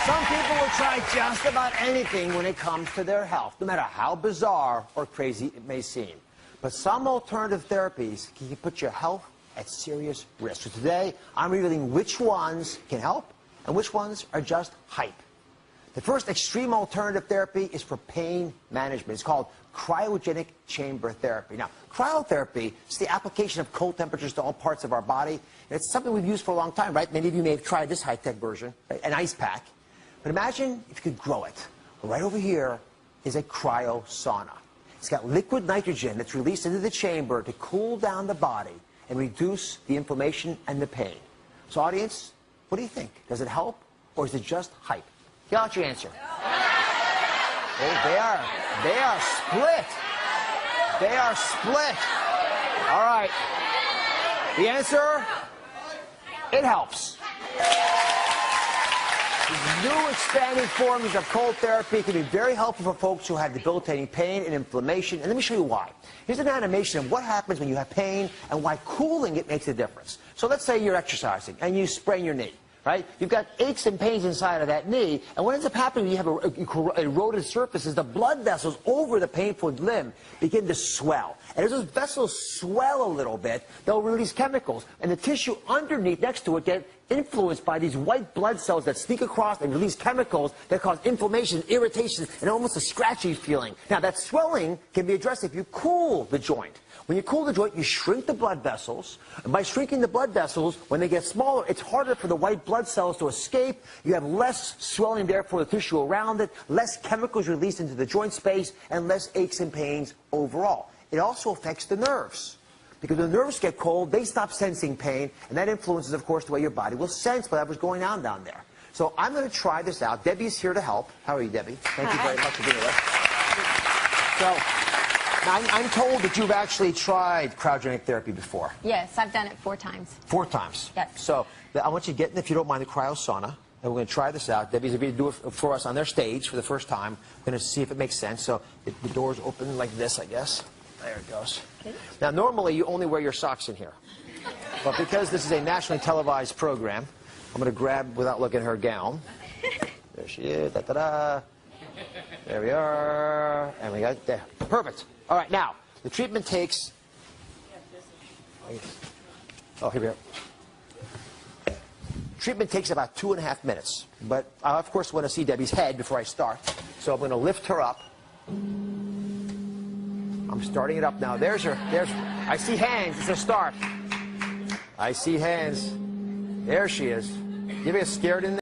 Some people will try just about anything when it comes to their health, no matter how bizarre or crazy it may seem. But some alternative therapies can put your health at serious risk. So today, I'm revealing which ones can help and which ones are just hype. The first extreme alternative therapy is for pain management. It's called cryogenic chamber therapy. Now, cryotherapy is the application of cold temperatures to all parts of our body. And it's something we've used for a long time, right? Many of you may have tried this high-tech version, right? An ice pack. But imagine if you could grow it. Right over here is a cryo sauna. It's got liquid nitrogen that's released into the chamber to cool down the body and reduce the inflammation and the pain. So, audience, what do you think? Does it help, or is it just hype? Get out your answer. Oh, they are split. They are split. All right. The answer, it helps. These new expanded forms of cold therapy can be very helpful for folks who have debilitating pain and inflammation. And let me show you why. Here's an animation of what happens when you have pain and why cooling it makes a difference. So let's say you're exercising and you sprain your knee. Right? You've got aches and pains inside of that knee, and what ends up happening when you have eroded surfaces, the blood vessels over the painful limb begin to swell. And as those vessels swell a little bit, they'll release chemicals, and the tissue underneath next to it get influenced by these white blood cells that sneak across and release chemicals that cause inflammation, irritation, and almost a scratchy feeling. Now, that swelling can be addressed if you cool the joint. When you cool the joint, you shrink the blood vessels. And by shrinking the blood vessels, when they get smaller, it's harder for the white blood cells to escape. You have less swelling, therefore, the tissue around it, less chemicals released into the joint space, and less aches and pains overall. It also affects the nerves. Because when the nerves get cold, they stop sensing pain, and that influences, of course, the way your body will sense whatever's going on down there. So I'm going to try this out. Debbie's here to help. How are you, Debbie? Thank you very much for being with us. So, now, I'm told that you've actually tried cryogenic therapy before. Yes, I've done it 4 times. 4 times? Yes. So I want you to get in, if you don't mind, the cryo sauna. And we're going to try this out. Debbie's going to do it for us on their stage for the first time. We're going to see if it makes sense. So the door's open like this, I guess. There it goes. Okay. Now, normally, you only wear your socks in here. But because this is a nationally televised program, I'm going to grab, without looking at her gown. There she is. Da-da-da. There we are. And we got it there. Perfect. All right, now, the treatment takes... Oh, here we are. Treatment takes about 2.5 minutes. But I, of course, want to see Debbie's head before I start. So I'm going to lift her up. I'm starting it up now. There's her. I see hands. It's a start. I see hands. There she is. You get scared in there?